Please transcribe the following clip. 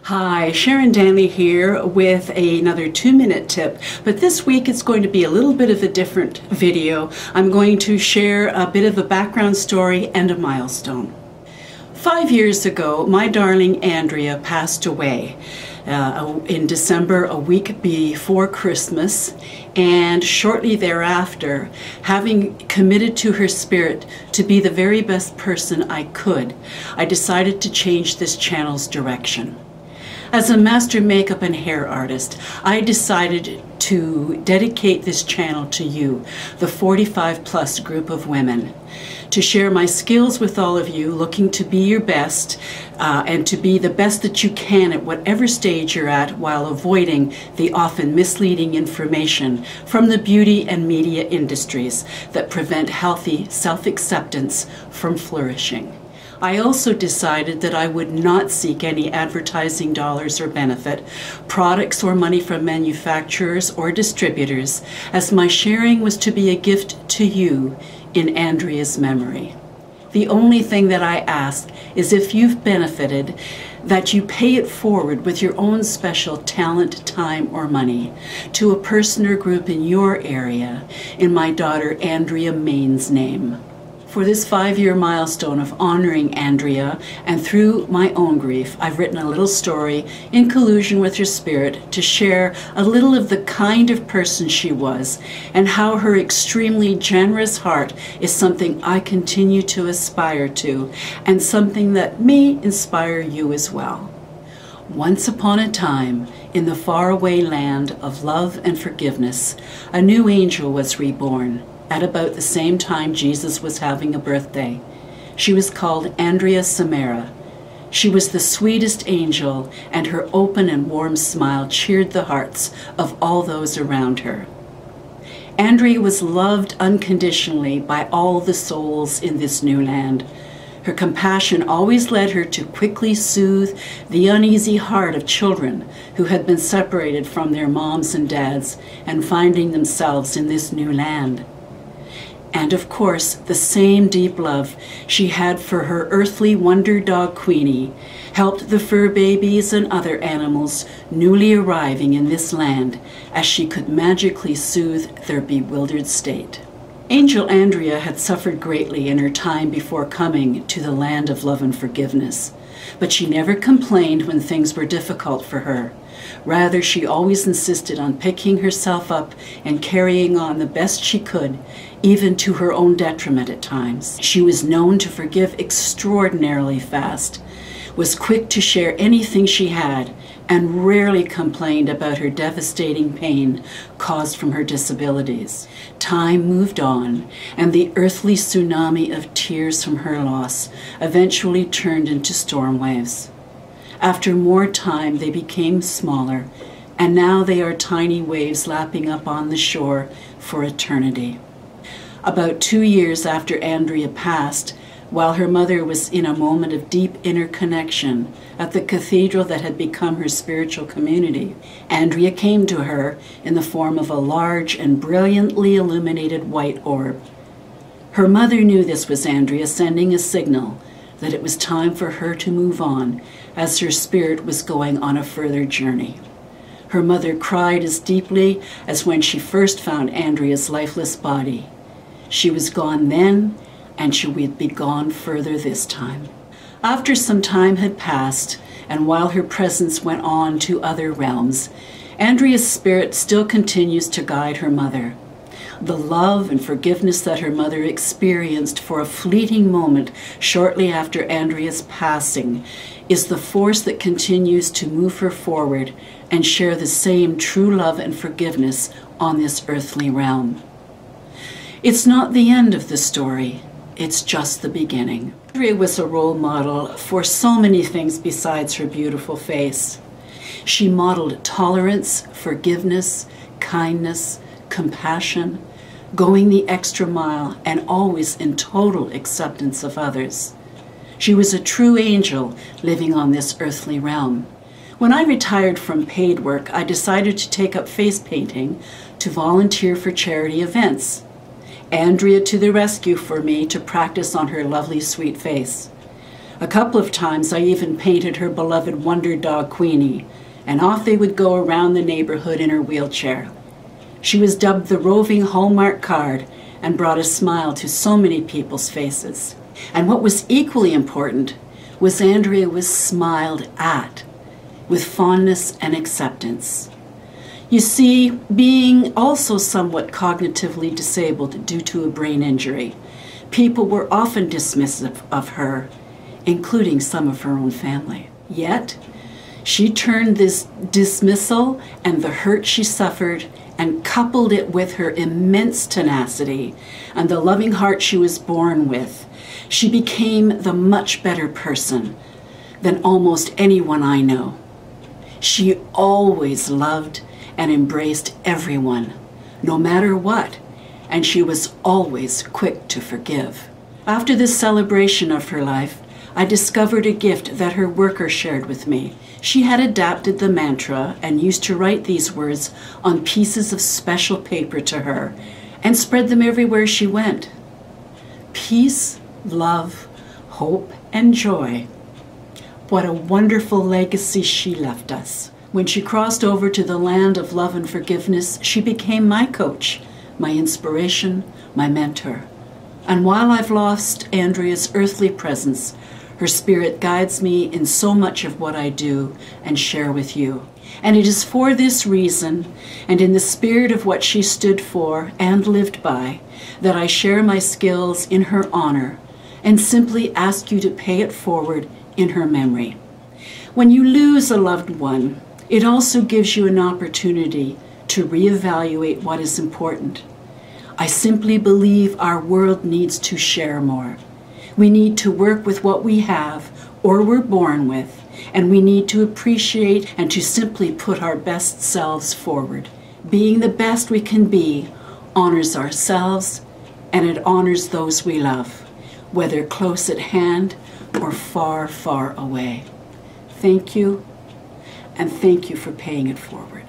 Hi, Sharon Danley here with another 2-minute tip, but this week it's going to be a little bit of a different video. I'm going to share a bit of a background story and a milestone. 5 years ago, my darling Andrea passed away in December, a week before Christmas, and shortly thereafter, having committed to her spirit to be the very best person I could, I decided to change this channel's direction. As a master makeup and hair artist, I decided to dedicate this channel to you, the 45+ group of women, to share my skills with all of you looking to be your best and to be the best that you can at whatever stage you're at, while avoiding the often misleading information from the beauty and media industries that prevent healthy self-acceptance from flourishing. I also decided that I would not seek any advertising dollars or benefit, products or money from manufacturers or distributors, as my sharing was to be a gift to you in Andrea's memory. The only thing that I ask is, if you've benefited, that you pay it forward with your own special talent, time, or money to a person or group in your area in my daughter Andrea Main's name. For this 5-year milestone of honoring Andrea, and through my own grief, I've written a little story in collusion with her spirit to share a little of the kind of person she was, and how her extremely generous heart is something I continue to aspire to, and something that may inspire you as well. Once upon a time, in the faraway land of love and forgiveness, a new angel was reborn. At about the same time Jesus was having a birthday. She was called Andrea Samara. She was the sweetest angel, and her open and warm smile cheered the hearts of all those around her. Andrea was loved unconditionally by all the souls in this new land. Her compassion always led her to quickly soothe the uneasy heart of children who had been separated from their moms and dads and finding themselves in this new land. And of course, the same deep love she had for her earthly wonder dog Queenie helped the fur babies and other animals newly arriving in this land, as she could magically soothe their bewildered state. Angel Andrea had suffered greatly in her time before coming to the land of love and forgiveness, but she never complained when things were difficult for her. Rather, she always insisted on picking herself up and carrying on the best she could, even to her own detriment at times. She was known to forgive extraordinarily fast, was quick to share anything she had, and rarely complained about her devastating pain caused from her disabilities. Time moved on, and the earthly tsunami of tears from her loss eventually turned into storm waves. After more time, they became smaller, and now they are tiny waves lapping up on the shore for eternity. About 2 years after Andrea passed, while her mother was in a moment of deep inner connection at the cathedral that had become her spiritual community, Andrea came to her in the form of a large and brilliantly illuminated white orb. Her mother knew this was Andrea sending a signal that it was time for her to move on, as her spirit was going on a further journey. Her mother cried as deeply as when she first found Andrea's lifeless body. She was gone then, and she would be gone further this time. After some time had passed, and while her presence went on to other realms, Andrea's spirit still continues to guide her mother. The love and forgiveness that her mother experienced for a fleeting moment shortly after Andrea's passing is the force that continues to move her forward and share the same true love and forgiveness on this earthly realm. It's not the end of the story, it's just the beginning. Andrea was a role model for so many things besides her beautiful face. She modeled tolerance, forgiveness, kindness, compassion, going the extra mile, and always in total acceptance of others. She was a true angel living on this earthly realm. When I retired from paid work, I decided to take up face painting to volunteer for charity events. Andrea to the rescue for me to practice on her lovely, sweet face. A couple of times I even painted her beloved wonder dog Queenie, and off they would go around the neighborhood in her wheelchair. She was dubbed the roving Hallmark card and brought a smile to so many people's faces. And what was equally important was Andrea was smiled at with fondness and acceptance. You see, being also somewhat cognitively disabled due to a brain injury, people were often dismissive of her, including some of her own family. Yet, she turned this dismissal and the hurt she suffered and coupled it with her immense tenacity and the loving heart she was born with. She became the much better person than almost anyone I know. She always loved and embraced everyone, no matter what, and she was always quick to forgive. After this celebration of her life, I discovered a gift that her worker shared with me. She had adapted the mantra and used to write these words on pieces of special paper to her and spread them everywhere she went. Peace, love, hope, and joy. What a wonderful legacy she left us. When she crossed over to the land of love and forgiveness, she became my coach, my inspiration, my mentor. And while I've lost Andrea's earthly presence, her spirit guides me in so much of what I do and share with you. And it is for this reason, and in the spirit of what she stood for and lived by, that I share my skills in her honor and simply ask you to pay it forward in her memory. When you lose a loved one, it also gives you an opportunity to reevaluate what is important. I simply believe our world needs to share more. We need to work with what we have or were born with, and we need to appreciate and to simply put our best selves forward. Being the best we can be honors ourselves and it honors those we love, whether close at hand or far, far away. Thank you, and thank you for paying it forward.